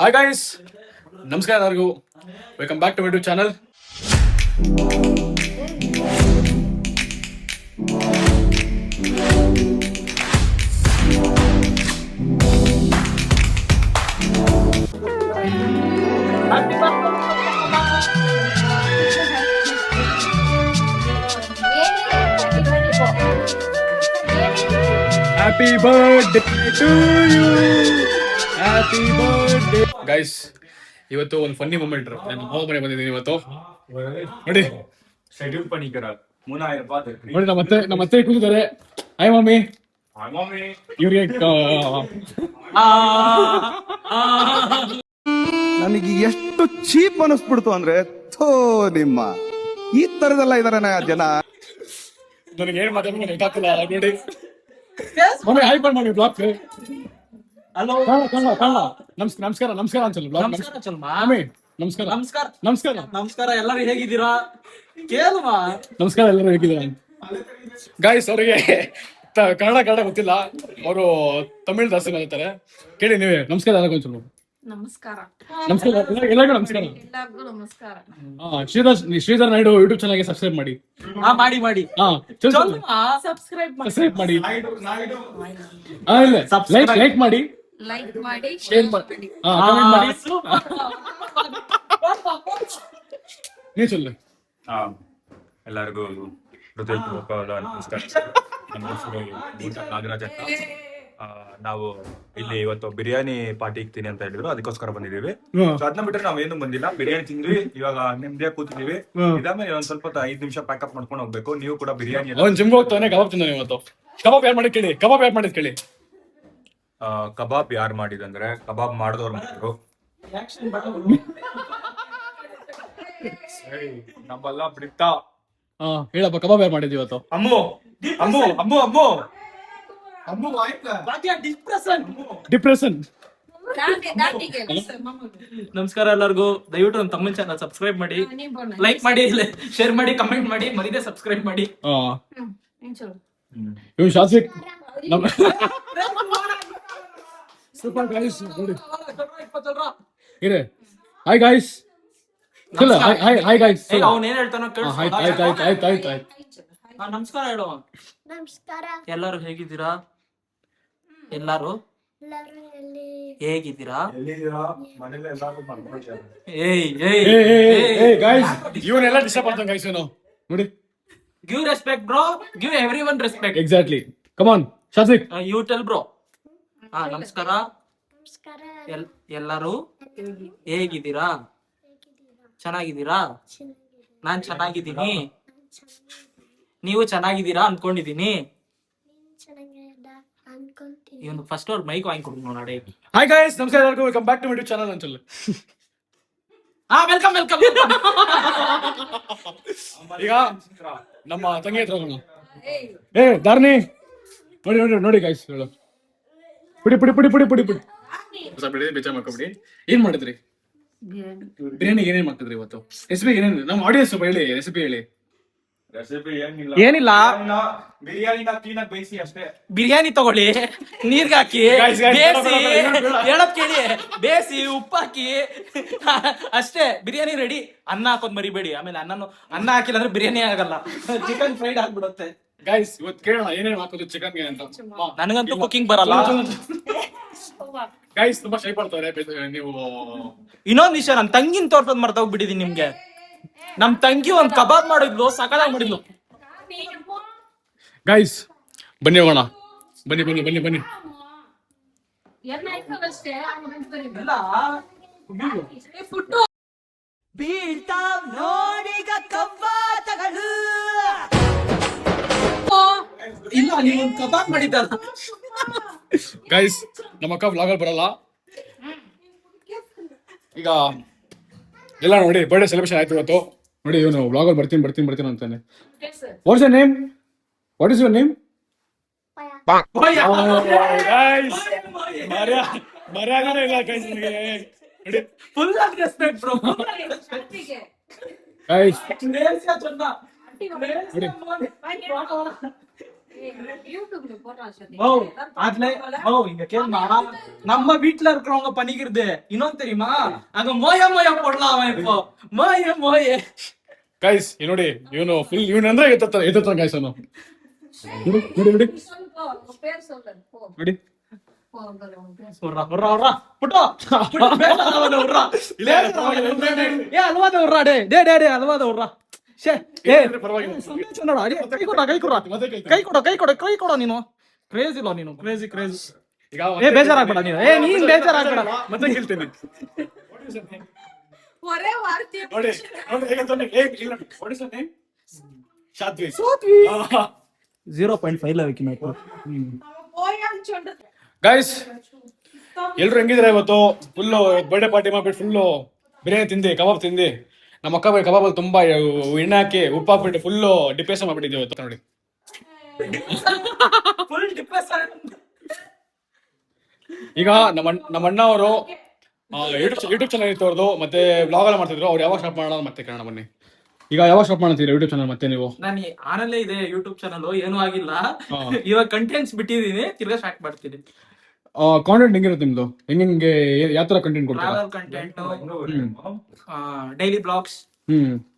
Hi guys, ನಮಸ್ಕಾರ ಎಲ್ಲರಿಗೂ. Welcome back to YouTube channel. Happy birthday to you, happy birthday guys. ಇವತ್ತು ಒಂದು funny moment. ನಾನು ಮಾವ ಮನೆ ಬಂದಿದ್ದೀನಿ ಇವತ್ತು. ನೋಡಿ ಶೆಡ್ಯೂಲ್ ಪಣಿಕರ 3000 ರೂಪಾಯಿ. ನೋಡಿ ನಮ್ಮ ಅತ್ತೆ ಕೂತಿದ್ದಾರೆ. Hi mummy. ಇವ್ರಿಗೆ ನನಗೆ ಎಷ್ಟು ಚೀಪ್ ಅನಿಸ್ಬಿಡ್ತು ಅಂದ್ರೆ, ಥೋ ನಿಮ್ಮ ಈ ತರದೆಲ್ಲ ಇದಾರೆ ಜನ. ನನಗೆ ಏನ್ ಮಾತಾಡೋದು ಗೊತ್ತಾಗ್ತಿಲ್ಲ. ನೋಡಿ ಮಮ್ಮಿ ಹಾಯ್ ಮಾಡಿ ಬ್ಲಾಗ್. ಹಲೋ ನಮಸ್ಕಾರ ಅನ್ಸಲ್ಲ ಬ್ಲಾಗ್. ನಮಸ್ಕಾರ ಮಮ್ಮಿ ನಮಸ್ಕಾರ. ನಮಸ್ಕಾರ ನಮಸ್ಕಾರ ನಮಸ್ಕಾರ ಎಲ್ಲರೂ ಹೇಗಿದ್ದೀರಾ ಕೇಳುವ. ನಮಸ್ಕಾರ, ಎಲ್ಲರೂ ಹೇಗಿದ್ದಾರೆ ಗಾಯ್ಸ್. ಅವರಿಗೆ ಕನ್ನಡ ಗೊತ್ತಿಲ್ಲ, ಅವರು ತಮಿಳ್ ಜಾಸ್ತಿ ಮಾತಾಡ್ತಾರೆ. ಕೇಳಿ ನೀವೇ. ನಮಸ್ಕಾರ ಎಲ್ಲ ಒಂಚೂರು. ನಮಸ್ಕಾರ ಎಲ್ಲರಿಗೂ ನಮಸ್ಕಾರ. ಎಲ್ಲರಿಗೂ ನಮಸ್ಕಾರ. ಶ್ರೀಧರ್ ನಾಯ್ಡು ಯೂಟ್ಯೂಬ್ ಚಾನಲ್ಗೆ ಸಬ್ಸ್ಕ್ರೈಬ್ ಮಾಡಿ. ಮಾಡಿ ಸಬ್ಸ್ಕ್ರೈಬ್ ಮಾಡಿ. ಲೈಕ್ ಮಾಡಿ, ಲೈಕ್ ಮಾಡಿ, ಶೇರ್ ಮಾಡಿ, ಕಮೆಂಟ್ ಮಾಡಿ. ನೀ ಚೊಲ್ಲು. ಎಲ್ಲರಿಗೂ ಹೃದಯಪೂರ್ವಕವಾದ ನಮಸ್ಕಾರ. ನಮ್ಮ ಹೆಸರು ನಾಗರಾಜ್ ಅಂತ. ನಾವು ಇಲ್ಲಿ ಇವತ್ತು ಬಿರಿಯಾನಿ ಪಾರ್ಟಿ ಇಕ್ತೀನಿ ಅಂತ ಹೇಳಿದ್ರು, ಅದಕ್ಕೋಸ್ಕರ ಬಂದಿದ್ದೀವಿ. ಸೊ ಅದನ್ನ ಬಿಟ್ಟರೆ ನಾವೇನು ಬಂದಿಲ್ಲ. ಬಿರಿಯಾನಿ ತಿಂದ್ವಿ, ಇವಾಗ ನೆಮ್ಮದಿಯಾಗಿ ಕೂತಿದೀವಿ. ಇದಾದ್ಮೇಲೆ ಒಂದ್ ಸ್ವಲ್ಪ 5 ನಿಮಿಷ ಪ್ಯಾಕಪ್ ಮಾಡ್ಕೊಂಡು ಹೋಗ್ಬೇಕು. ನೀವು ಕೂಡ ಬಿರಿಯಾನಿ ಜಿಮ್ ಹೋಗ್ತಾನೆ. ಕಬಾಬ್ ತಿಂದ ಇವತ್ತು. ಕಬಾಬ್ ಯಾರು ಮಾಡಿದ್ ಕೇಳಿ. ಕಬಾಬ್ ಯಾರು ಮಾಡಿದಂದ್ರೆ ಕಬಾಬ್ ಮಾಡಿದವ್ರು ಮಾಡಿದ್ರು. ನಮ್ಮಲ್ಲ ಬಿಡ್ತಾ ಹೇಳಪ್ಪ, ಕಬಾಬ್ ಯಾರು ಮಾಡಿದ್ ಇವತ್ತು? ಅಮ್ಮು ಅಮ್ಮು ಅಮ್ಮು ಅಮ್ಮು ಡಿಪ್ರೆಷನ್. ನಮಸ್ಕಾರ ಎಲ್ಲರಿಗೂ. ದಯವಿಟ್ಟು ನಮ್ಮ ತಮ್ಮನ ಚಾನಲ್ ಸಬ್ಸ್ಕ್ರೈಬ್ ಮಾಡಿ, ಲೈಕ್ ಮಾಡಿ, ಶೇರ್ ಮಾಡಿ, ಕಮೆಂಟ್ ಮಾಡಿ, ಮರಿದೆ ಸಬ್ಸ್ಕ್ರೈಬ್ ಮಾಡಿ. ಇವ್ ಶಾಸಿಕ್ ಸೂಪರ್ ಗೈಸ್. ನೋಡಿ ಇದೆ. Hi guys. Hi guys. ಅವನ್ ಏನ್ ಹೇಳ್ತಾನೋ ಆಯ್ತು. ನಮಸ್ಕಾರ ಹೇಳು. ನಮಸ್ಕಾರ. ಎಲ್ಲರೂ ಹೇಗಿದ್ದೀರಾ? ಎಲ್ಲರೂ ಹೇಗಿದ್ದೀರಾ? ಇವನ್ನೆಲ್ಲ ಡಿಸ್ಟರ್ಬ್ ಮಾಡ್ತಾನೆ ಗೈಸ್. ನೋಡಿ, give respect bro, give everyone respect. Exactly. Come on ಶಾಸಿಕ್, ಯು ಟೆಲ್ ಬ್ರೋ. ನಮಸ್ಕಾರ. ಎಲ್ಲರೂ ಹೇಗಿದ್ದೀರಾ? ಚೆನ್ನಾಗಿದ್ದೀರಾ? ನಾನ್ ಚೆನ್ನಾಗಿದ್ದೀನಿ. ನೀವು ಚೆನ್ನಾಗಿದ್ದೀರಾ ಅನ್ಕೊಂಡಿದ್ದೀನಿ. ಇವನು ಫಸ್ಟ್ ಅವ್ರ ಮೈಕ್ ವಾಂಗಿ ಕೊಡು ನೋಡಿ. ಹಾಯ್ ಗೈಸ್, ನಮಸ್ಕಾರ ಎಲ್ಲರಿಗೂ. Welcome back to YouTube channel ಅಂತಲ್ಲ. ವೆಲ್ಕಮ್. ಈಗ ನಮ್ಮ ತಂಗಿ ಹತ್ರ ಹೋಗೋಣ. ಧಾರಣಿ ನೋಡಿ ಗೈಸ್. ಹೇಳು. ಪುಡಿ ಬೇಜಾರ್ ಮಾಡ್ಕೊಬಿಡಿ. ಏನ್ ಮಾಡಿದ್ರಿ ಬಿರಿಯಾನಿ? ಏನೇನ್ ಮಾಡ್ತಿದ್ರಿ ಇವತ್ತು? ರೆಸಿಪಿ ಏನೇನು? ನಮ್ಮ ಆಡಿಯನ್ಸ್ ಹೇಳಿ, ರೆಸಿಪಿ ಹೇಳಿ. ಏನಿಲ್ಲ, ಬಿರಿಯಾನಿನ ಕ್ಲೀನಾಗಿ ಬೇಯಿಸಿ ಅಷ್ಟೇ. ಬಿರಿಯಾನಿ ತಗೊಳ್ಳಿ, ನೀರ್ಗೆ ಹಾಕಿ ಬೇಯಿಸಿ, ಹೇಳೋದ್ ಕೇಳಿ, ಬೇಯಿಸಿ ಉಪ್ಪು ಹಾಕಿ ಅಷ್ಟೇ. ಬಿರಿಯಾನಿ ರೆಡಿ. ಅನ್ನ ಹಾಕೋದ್ ಮರಿಬೇಡಿ. ಆಮೇಲೆ ಅನ್ನ ಹಾಕಿಲ್ಲ ಅಂದ್ರೆ ಬಿರಿಯಾನಿ ಆಗಲ್ಲ, ಚಿಕನ್ ಫ್ರೈಡ್ ಆಗ್ಬಿಡುತ್ತೆ. ಗೈಸ್ ಇವತ್ತು ಕೇಳೋಣ ಏನೇನು ಹಾಕೋದು ಚಿಕನ್ಗೆ ಅಂತ. ನನಗಂತೂ ಕುಕಿಂಗ್ ಬರಲ್ಲ ಗೈಸ್. ತುಂಬಾ ಶೈ ಪಡ್ತಾರೆ ನೀವು. ಇನ್ನೊಂದ್ ವಿಷಯ, ನನ್ ತಂಗಿನ ತೋರ್ಸೋದ್ ಮರ್ತೋಗ್ಬಿಟ್ಟಿದೀನಿ ನಿಮ್ಗೆ. ನಮ್ ತಂಗಿ ಒಂದ್ ಕಬಾಬ್ ಮಾಡಿದ್ಲು, ಸಕಲಾಗಿ ಮಾಡಿದ್ಲು. ಗೈಸ್ ಬನ್ನಿ ಹೋಗೋಣ. ಬನ್ನಿ. ಬೀಳ್ತಾವ್ ನೋಡಿಗ ಕವ್ವಾತಗಳು. ಇಲ್ಲ, ನೀವೊಂದ್ ಕಬಾಬ್ ಮಾಡಿದ್ದಲ್ಲ. ಗೈಸ್ ನಮ್ಮ ಅಕ್ಕ ವ್ಲಾಗಲ್ಲಿ ಬರಲ್ಲ. ಈಗ ಎಲ್ಲ ನೋಡಿ, ಬರ್ಡೇ ಸೆಲೆಬ್ರೇಷನ್ ಆಯ್ತು ಇವತ್ತು. ನೋಡಿ, ಇವನು ವ್ಲಾಗಲ್ಲಿ ಬರ್ತೀನಿ ಅಂತಾನೆ. What's your name? What is your name? ಮರ್ಯಾದನೇ ಇಲ್ಲ ಗೈಸ್ ನಿಮಗೆ. ನೋಡಿ, ಫುಲ್ ರೆಸ್ಪೆಕ್ಟ್ ಬ್ರೋ. ಗೈಸ್ ஓ அதுல ஓ இங்க கேளுமா நம்ம வீட்ல இருக்கிறவங்க பண்ணிக்கிறது இன்னொன்னு தெரியுமா அங்க மோய மோய போடலாம் அவன் இப்போ மோய மோய ಗೈಸ್ ನೋಡಿ ಇವನು ಫುಲ್ ಇವನಂದ್ರೆ ಎತ್ತ ಗೈಸ್ ಅವನು ನೋಡಿ ನೋಡಿ சொல்றா சொல்றா சொல்றா புட்டோ அல்வாத விடுறா ஏ அல்வாத விடுறா டே அல்வாத விடுறா ஷே ஏ சொன்னடா கை ಕೊಡ ನೀನು ಕ್ರೇಜಿ ಇಲ್ಲ ನೀನು ಕ್ರೇಜಿ ಈಗ ಏ ಬೇಜಾರಾಗ್ಬೇಡ ನೀನು ಏ ನೀನ್ ಬೇಜಾರಾಗ್ಬೇಡ ಮತ್ತೆ ಕೇಳ್ತೇನೆ ஒரே வார்த்தை ನೋಡಿ ಈಗ ತಾನೆ ಇಲ್ಲ ವಾಟ್ ಇಸ್ ದ ನೇಮ್ ಶಾದ್ವಿ 0.5 ல வைக்கணும் போயான்னு சொல்றது ಗೈಸ್ ಎಲ್ರು ಹೆಂಗಿದ್ರೆ ಇವತ್ತು ಫುಲ್ಲು ಬರ್ಡೇ ಪಾರ್ಟಿ ಮಾಡ್ಬಿಟ್ಟು ಫುಲ್ಲು ಬಿರಿಯಾನಿ ತಿಂದು ಕಬಾಬ್ ತಿಂದು ನಮ್ಮ ಅಕ್ಕ ಬೈ ಕಬಾಬಲ್ಲಿ ತುಂಬಾ ಎಣ್ಣೆ ಹಾಕಿ ಉಪ್ಪು ಹಾಕ್ಬಿಟ್ಟು ಫುಲ್ಲು ಡಿಪ್ರೆಷನ್ ಮಾಡ್ಬಿಟ್ಟಿದ್ದೀವಿ ಇವತ್ತು ನೋಡಿ. Full depression. ಈಗ ನಮ್ಮ ಅಣ್ಣ ಅವರು ಯೂಟ್ಯೂಬ್ ಚಾನಲ್ ಇತ್ತು ಅವ್ರದ್ದು, ಮತ್ತೆ ವ್ಲಾಗ್ ಎಲ್ಲ ಮಾಡ್ತಿದ್ರು. ಅವ್ರು ಯಾವಾಗ ಸ್ಟಾಪ್ ಮಾಡೋಣ ಮತ್ತೆ ಕೇಳೋಣ ಬನ್ನಿ. ಈಗ ಯಾವಾಗ ಸ್ಟಾಪ್ ಮಾಡ್ತೀರಾ ಯೂಟ್ಯೂಬ್ ಚಾನಲ್ ಮತ್ತೆ ನೀವು? ನಾನು ಆನಲ್ಲೇ ಇದೆ ಯೂಟ್ಯೂಬ್ ಚಾನಲ್, ಏನೂ ಆಗಿಲ್ಲ. ಇವಾಗ ಕಂಟೆಂಟ್ಸ್ ಬಿಟ್ಟಿದೀನಿ, ತಿರ್ಗಾ ಸ್ಟಾರ್ಟ್ ಮಾಡ್ತೀನಿ. ಕಾಂಟೆಂಟ್ ಹೆಂಗಿರುತ್ತೆ ನಿಮ್ದು? ಹೆಂಗೆ ಯಾವ ತರ ಕಂಟೆಂಟ್ ಕೊಡ್ತೀರಾ? Travel content, daily blogs,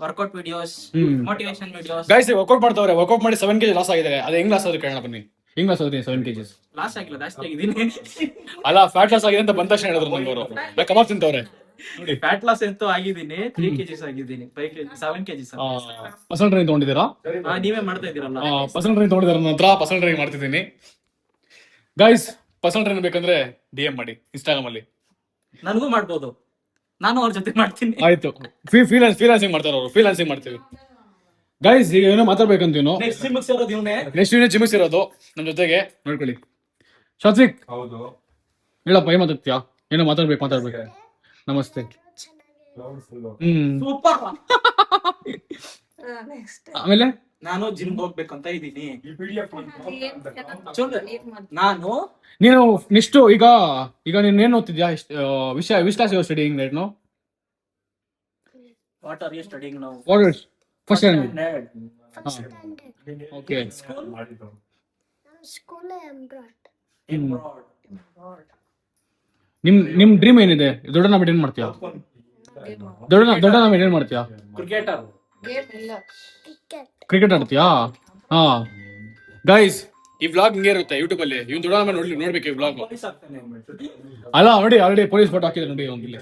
workout videos, motivation videos. Guys workout ಮಾಡ್ತಾವ್ರೆ, ವರ್ಕೌಟ್ ಮಾಡಿ 7 kg ಲಾಸ್ ಆಗಿದ್ದಾರೆ. ಅದು ಹೆಂಗ್ ಲಾಸ್ ಆದ್ರೆ ಕೇಳೋಣ ಬನ್ನಿ. ಹೆಂಗ್ ಲಾಸ್ ಆದ್ರೆ 7 kg? ಲಾಸ್ ಆಗಿಲ್ಲ, ಜಾಸ್ತಿ ಆಗಿದ್ದೀನಿ. ಅಲ್ಲ ಫ್ಯಾಟ್ ಲಾಸ್ ಆಗಿದೆ ಅಂತ ಬಂದ ತಕ್ಷಣ ಹೇಳಿದ್ರು ನನಗೆ ಅವರು. ಕಬಾಬ್ ತಿಂತವ್ರೆ ನೋಡಿ. ಫ್ಯಾಟ್ ಲಾಸ್ ಅಂತೂ ಆಗಿದ್ದೀನಿ, 3 kg ಆಗಿದ್ದೀನಿ, 7 kg. Personal training ತಗೊಂಡಿದ್ದೀರಾ? ನೀವೇ ಮಾಡ್ತಾ ಇದ್ದೀರಲ್ಲ? ಪರ್ಸನಲ್ ಟ್ರೈನಿಂಗ್ ತಗೊಂಡಿದ್ದೀರ? ನನ್ನ ಹತ್ರ ಪರ್ಸನಲ್ ಟ್ರೈನಿಂಗ್ ಮಾಡ್ತಿದ್ದೀನಿ. ಗೈಸ್ ಪರ್ಸನಲ್ ಟ್ರೈನಿಂಗ್ ಬೇಕಂದ್ರೆ DM ಮಾಡಿ ಇನ್ಸ್ಟಾಗ್ರಾಮ್ ಅಲ್ಲಿ. ನನಗೂ ಮಾಡ್ಬೋದು, ನಾನು ಅವ್ರ ಜೊತೆ ಮಾಡ್ತೀನಿ. ಆಯ್ತು, ಫ್ರೀಲಾನ್ಸಿಂಗ್ ಮಾಡ್ತಾರೆ ಅವರು, ಫ್ರೀಲಾನ್ಸಿಂಗ್ ಮಾಡ್ತೀವಿ. ಗೈಸ್ ಈಗ ಏನೋ ಮಾತಾಡ್ಬೇಕಂತ ನೆಕ್ಸ್ಟ್ ಜಿಮ್ಗೆ ಸೇರೋದು ಇವನೇ, ನೆಕ್ಸ್ಟ್ ಜಿಮ್ ಇರೋದು ನಮ್ಮ ಜೊತೆಗೆ. ನೋಡ್ಕೊಳ್ಳಿ ಶಾತ್ವಿಕ್, ಹೌದು ಹೇಳಪ್ಪ ಏನ್ ಮಾತಾಡ್ತೀಯಾ? ಏನೋ ಮಾತಾಡ್ಬೇಕು. ನಮಸ್ತೆ. ಸೂಪರ್. ನೆಕ್ಸ್ಟ್ ಆಮೇಲೆ ನಾನು ಜಿಮ್ ಹೋಗ್ಬೇಕಂತ ಇದ್ದೀನಿ. ಈ PDF ನಾನು ನೀನು ನೆಕ್ಸ್ಟ್ ಈಗ ನೀನು ಏನ್ ಓದ್ತಿದ್ಯಾ? Which class your studying right now? What are you studying now? What is first standard? Okay. ಮಾಡಿದ್ದು ಸ್ಕೂಲ್ ನಿಮ್ ಡ್ರೀಮ್ ಏನಿದೆ? ದೊಡ್ಡನ ಬಿಟ್ಟು ಏನ್ ಮಾಡ್ತೀಯಾ? ದೊಡ್ಡನ ಬಿಟ್ಟು ಏನ್ ಮಾಡ್ತೀಯಾ? ಕ್ರಿಕೆಟರ್. ಗೇಮ್ ಇಲ್ಲ, ಕ್ರಿಕೆಟ್ ಆಡ್ತೀಯಾ? ಹಾ ಗೈಸ್ ಈ ವ್ಲಾಗ್ ಹಿಂಗೆ ಇರುತ್ತೆ ಯೂಟ್ಯೂಬ್ ಅಲ್ಲಿ. ಇವ್ನು ದೊಡ್ಡ ನೋಡ್ಬೇಕು ಈ ವ್ಲಾಗ್. ಅಲ್ಲ ನೋಡಿ, ಆಲ್ರೆಡಿ ಪೊಲೀಸ್ ಫೋಟೋ ಹಾಕಿದ್ದಾರೆ ನೋಡಿ. ಇಲ್ಲಿ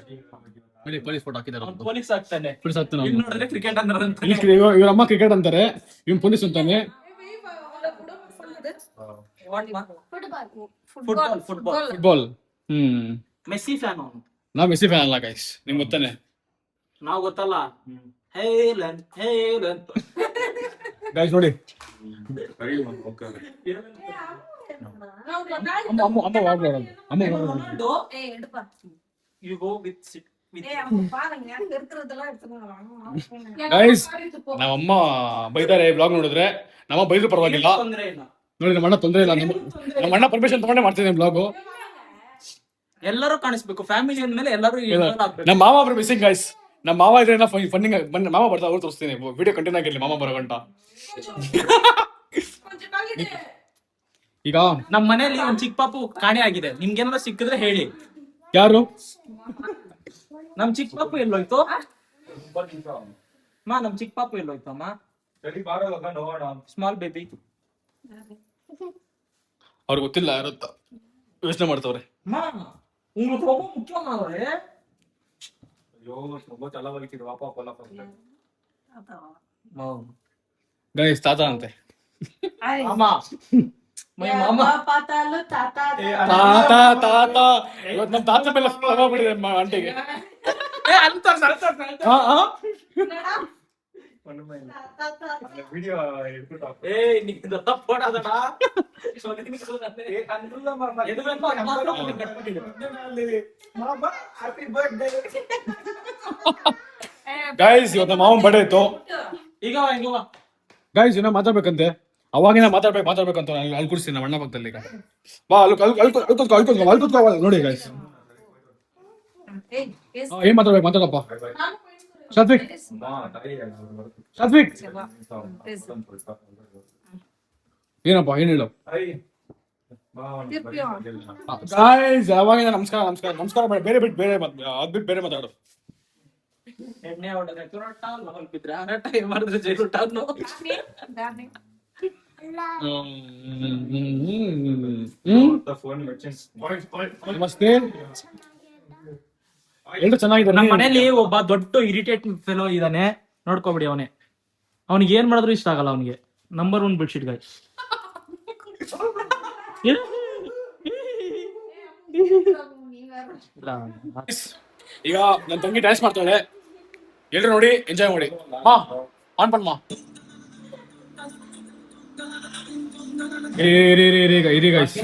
ನೋಡಿ ಪೊಲೀಸ್ ಫೋಟೋ ಹಾಕಿದ್ದಾರೆ. ಪೊಲೀಸ್ ಆಗ್ತಾನೆ, ಪೊಲೀಸ್ ಆಗ್ತಾನೆ. ಇಲ್ಲಿ ನೋಡಿದ್ರೆ ಕ್ರಿಕೆಟ್ ಅಂದ್ರೆ ಇವ್ರ ಅಮ್ಮ ಕ್ರಿಕೆಟ್ ಅಂತಾರೆ, ಇವ್ನು ಪೊಲೀಸ್ ಅಂತಾನೆ. ಫುಟ್ಬಾಲ್. ಮೆಸ್ಸಿ ಫ್ಯಾನ್ ಅವನು. ನಾ ಮೆಸ್ಸಿ ಫ್ಯಾನ್ ಅಲ್ಲ ಗೈಸ್, ನಿಮ್ಗೆ ಗೊತ್ತಾನೆ. ನಾವು ಗೊತ್ತಲ್ಲ. ಹೇಲನ್ ಗೈಸ್ ನೋಡಿ ಸರಿ ಓಕೆ ಅಮ್ಮ ಯು ಗೋ ವಿತ್ ಗೈಸ್ ನಮ್ಮಮ್ಮ ಬೈತಾರೆ ಬ್ಲಾಗ್ ನೋಡಿದ್ರೆ. ನಮ್ಮ ಬೈದ್ರು ಪರವಾಗಿಲ್ಲ ತೊಂದ್ರೆ ಇಲ್ಲ ನೋಡಿ, ನಮ್ಮ ಅಣ್ಣ ತೊಂದರೆ ಇಲ್ಲ. ನಮ್ಮ ಅಣ್ಣ ಪರ್ಮಿಷನ್ ತಗೊಂಡೇ ಮಾಡ್ತಿದ್ದೀನಿ ಬ್ಲಾಗು. ಎಲ್ಲರೂ ಕಾಣಿಸ್ಬೇಕು, ಫ್ಯಾಮಿಲಿ ಅಂದ್ಮೇಲೆ ಎಲ್ಲರೂ involve ಆಗ್ಬೇಕು. ನಮ್ಮ ಮಾವ ಒಬ್ರು ಮಿಸ್ಸಿಂಗ್ ಗೈಸ್. ನಮ್ಮ ಮಾವ ಇದ್ರೆ ಫನ್ನಿಂಗ್ ಮಾವ ಬರ್ತಾ ಅವ್ರು ತೋರಿಸ್ತೀನಿ. ವಿಡಿಯೋ ಕಂಟಿನ್ಯೂ ಆಗಿರ್ಲಿ ಮಾಮ ಬರೋ ಗಂಟ. ಈಗ ನಮ್ಮ ಮನೇಲಿ ಒಂದ್ ಚಿಕ್ಕ ಪಾಪು ಕಾಣೆ ಆಗಿದೆ, ನಿಮ್ಗೇನಾದ್ರು ಸಿಕ್ಕಿದ್ರೆ ಹೇಳಿ. ಯಾರು? ನಮ್ ಚಿಕ್ಕ ಪಾಪು ಎಲ್ಲೋಯ್ತು ನಮ್ ಚಿಕ್ಕ ಪಾಪು ಎಲ್ಲೋಯ್ತು ಅಮ್ಮ? ಸರಿ ಬಾರಲ್ಲ ನೋಡೋಣ. Small baby. ಅವ್ರಿಗೆ ಗೊತ್ತಿಲ್ಲ ಯಾರತ್ತ ಯೋಚನೆ ಮಾಡ್ತವ್ರೆ. உங்களுக்கு ரொம்ப முக்கியமானவரே. ஐயோ ரொம்ப தலைவலிக்குது, வாப்பா போலாம் ஃபர்ஸ்ட். ಗೈಸ್ ತಾತ ಅಂತೆ. ஆமா மாமா ಪಾತಾಲು ತಾತ ತಾತ ಇವತ್ತು ನಮ್ಮ ತಾತ ಮೇಲೆ ಬಿಡಿದೆ ಆಂಟಿಗೆ. ಅಂತ ஒண்ணுமே இல்ல. அந்த வீடியோ எடுத்துட்டா. ஏய் நீ இதெல்லாம் போடாதடா. ஏய் கண்ணுல மாமா எது வேணுமோ அம்மா கட் பண்ணிடு. மாமா ஹேப்பி பர்த்டே. ಗೈಸ್ ಇವತ್ತು ನಮ್ಮ ಮಾವನ ಬರ್ಡೇ ಇತ್ತು. ಈಗ ವಾ ಗೈಸ್ ಏನೋ ಮಾತಾಡ್ಬೇಕಂತೆ, ಅವಾಗಿನ ಮಾತಾಡ್ಬೇಕಂತ ಅಲ್ಲಿ ಕೂರಿಸ್ತೀನಿ ನಮ್ಮ ಅಣ್ಣ ಪಕ್ಕದಲ್ಲಿ. ಈಗ ಬಾ ಅಲ್ಕೋ ನೋಡಿ ಗೈಸ್. ಏನ್ ಮಾತಾಡಪ್ಪ ಸಾತ್ವಿಕ್. அம்மா தாயே ಸಾತ್ವಿಕ್ ಏನಪ್ಪ ಏನ್ ಹೇಳು ತಿರ್ಪಿಯೋ. ಗಾಯ್ಸ್ ಯಾವಾಗಿಂದ ನಮಸ್ಕಾರ ನಮಸ್ಕಾರ ನಮಸ್ಕಾರ ಬೇಡ, ಬೇರೆ ಬಿಟ್ಟು ಬೇರೆ ಅದ್ಬಿಟ್ಟು ಬೇರೆ ಮಾತಾಡು. ಎಣ್ಣೆ ಹೊಡೆದ್ರೆ ತುರಟ, ಲವಲ್ ಬಿದ್ರೆ ಹರಟ, ಏನ್ ಮಾಡಿದ್ರೆ ಜೈಲು ಟಾನು. ದಾನೆ. ನಮಸ್ತೆ ಎಲ್ರು ಚೆನ್ನಾಗಿದ್ದಾರೆ. ನಮ್ಮ ಮನೇಲಿ ಒಬ್ಬ ದೊಡ್ಡ ಇರಿಟೇಟ್ ಫೆಲೋ ಇದಾನೆ, ನೋಡ್ಕೊಬಿಡಿ. ಅವನಿಗೆ ಏನ್ ಮಾಡಿದ್ರು ಇಷ್ಟ ಆಗಲ್ಲ. ಅವನಿಗೆ ನಂಬರ್ 1 ಬಿಡ್ಶೀಟ್ ಗಾಯ್. ಈಗ ನನ್ನ ತಂಗಿ ಡ್ಯಾನ್ಸ್ ಮಾಡ್ತಾಳೆ, ಎಲ್ರು ನೋಡಿ ಎಂಜಾಯ್ ಮಾಡಿ. ಮಾ ಆನ್ ಪಣ್ಣ ಇರಿ ಗೈಸ್.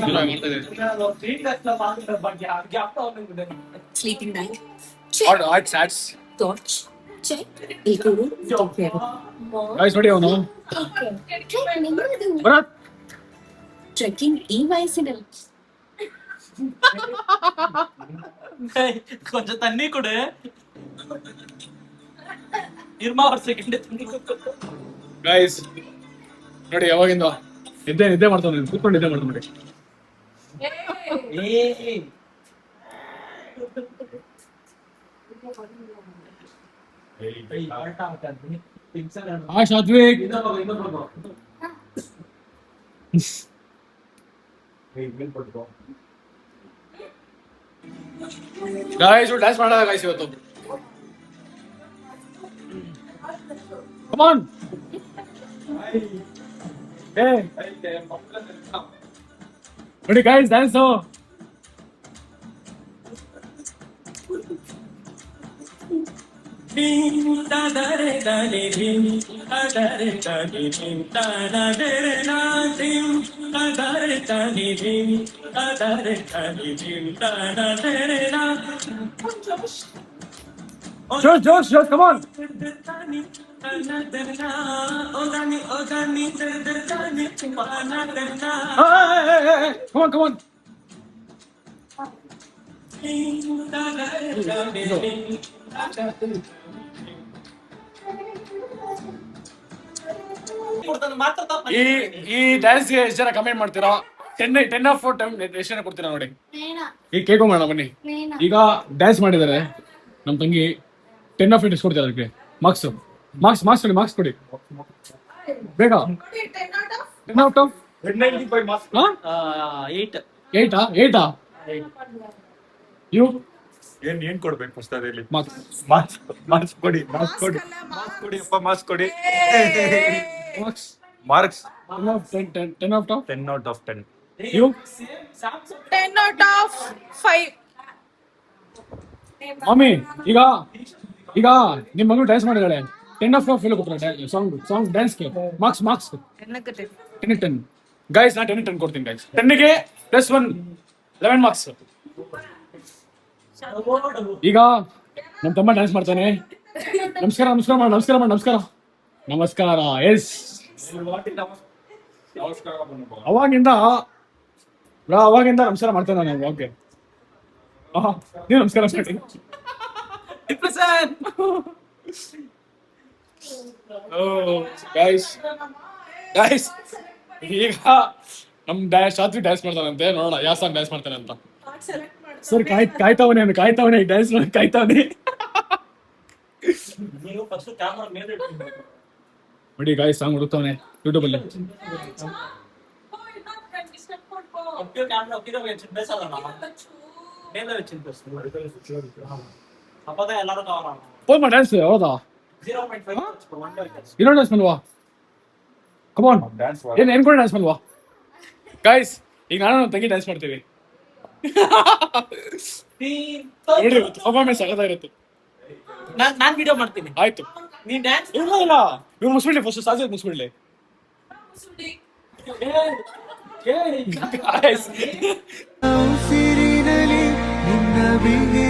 Sleeping bag. ಆರ್ಟ್ ಸ್ಯಾಟ್ಸ್ Torch. Check. Equal. ಗೈಸ್ ನೋಡಿ ಅವನು ಭರತ್ Checking ಈ ವಯಸ್ಸಿನಲ್ಲಿ ಕೊಂಚ ತಣ್ಣಿ ಕೊಡು. ಇರ್ಮಾ ಅವ್ರ ಸೆಕೆಂಡ್ ತಣ್ಣಿ ಕೊಡು. ಗೈಸ್ ನೋಡಿ ಯಾವಾಗಿಂದ ನಿದ್ದೆ ಮಾಡ್ತಾನೆ, ಕೂತ್ಕೊಂಡು ನಿದ್ದೆ ಮಾಡ್ತಾನೆ ನೋಡಿ. ಸಾತ್ವಿಕ್ ಗಾಯ್ಸ್ ಡ್ಯಾನ್ಸ್ ಮಾಡೋದ ಗಾಯ್ಸ್ ಇವತ್ತು. ಕಮ್ ಆನ್ ನೋಡಿ guys dance. Josh come on. Come on. ಈ ಡ್ಯಾನ್ಸ್ ಗೆ ಎಷ್ಟು ಜನ ಕಮೆಂಟ್ ಮಾಡ್ತೀರಾ? 10 ಆಫ್ 10 ಎಷ್ಟು ಜನ ಕೊಡ್ತೀರಾ ನೋಡಿ. ಈ ಕೇಕ್ ಮಾಡೋಣ ಬನ್ನಿ. ಈಗ ಡ್ಯಾನ್ಸ್ ಮಾಡಿದ್ದಾರೆ ನಮ್ ತಂಗಿ, 10 ಆಫ್ 10 ಎಷ್ಟು ಕೊಡ್ತೀರಾ ಅದಕ್ಕೆ? ಮಾರ್ಕ್ಸ್ ಕೊಡಿ ಬೇಗ. 10 ಔಟ್ ಆಫ್ 8 you ಏನ್ ಕೊಡ್ಬೇಕು ಫಸ್ಟ್ ಅದಲ್ಲಿ? marks ಮಾರ್ಕ್ಸ್ ಕೊಡಿ ಅಪ್ಪ, ಮಾರ್ಕ್ಸ್ ಕೊಡಿ. Marks 10 out of 10 out of 10. you 10 out of 5. Mummy ಈಗ ನಿಮ್ ಮಗಳು ಡ್ಯಾನ್ಸ್ ಮಾಡಿದಾಳೆ, 10 ಆಫ್ 5 ಕೊಡ್ತಾರೆ ಸಾಂಗ್ ಡ್ಯಾನ್ಸ್ಗೆ. Marks 10 guys. ನಾ 10 ಕೊಡ್ತೀನಿ ಗೈಸ್. 10 ಗೆ +1 11 ಮಾರ್ಕ್ಸ್. ಈಗ ನಮ್ ತಮ್ಮ ಡ್ಯಾನ್ಸ್ ಮಾಡ್ತಾನೆ. ನಮಸ್ಕಾರ ಎಸ್. ಅವಾಗಿಂದ ನಮಸ್ಕಾರ ಮಾಡ್ತಾನೆ ನಾನು. ಓಕೆ ನೀವು ನಮಸ್ಕಾರ ಮಾಡಿ. ಗೈಸ್ ಈಗ ನಮ್ ಸಾತ್ವಿಕ್ ಡ್ಯಾನ್ಸ್ ಮಾಡ್ತಾನಂತೆ, ನೋಡೋಣ ಯಾವ ಸಾಂಗ್ ಡ್ಯಾನ್ಸ್ ಮಾಡ್ತಾನೆ ಅಂತ. ಸರ್ ಕಾಯ್ತಾವನೆ ಡ್ಯಾನ್ಸ್ ಕಾಯ್ತಾವನೆ. ನೋಡಿ ಗಾಯ್ಸ್ ಸಾಂಗ್ ಹುಡುಕ್ತಾವನೆ ಯೂಟ್ಯೂಬ್ ಅಲ್ಲಿ. போமா டான்ஸ் அவ்வளவுதா 0.5 இன்னொரு டான்ஸ் பண்ணுவா. கம் ಆನ್ ಏನು ಕೂಡ ಡ್ಯಾನ್ಸ್ ಮಾಡುವ ಗೈಸ್. ಈಗ ನಾನು ತಂಗಿ ಡ್ಯಾನ್ಸ್ ಮಾಡ್ತೀವಿ ನೋಡಿ, ಪರ್ಫಾರ್ಮೆನ್ಸ್ ಆಗದಾಗಿರುತ್ತೆ. ನಾನ್ ವಿಡಿಯೋ ಮಾಡ್ತೀನಿ. ಆಯ್ತು ನೀನ್ ಡ್ಯಾನ್ಸ್ ಇಲ್ಲ ಇವ್ರು ಮುಗಿಸ್ಬಿಡ್ಲಿ ಫಸ್ಟ್, ಸಾಜಿ ಮುಗಿಸ್ಬಿಡ್ಲಿ. ಉಸಿರಿನಲಿ ನಿನ್ನ ಬಿಗಿ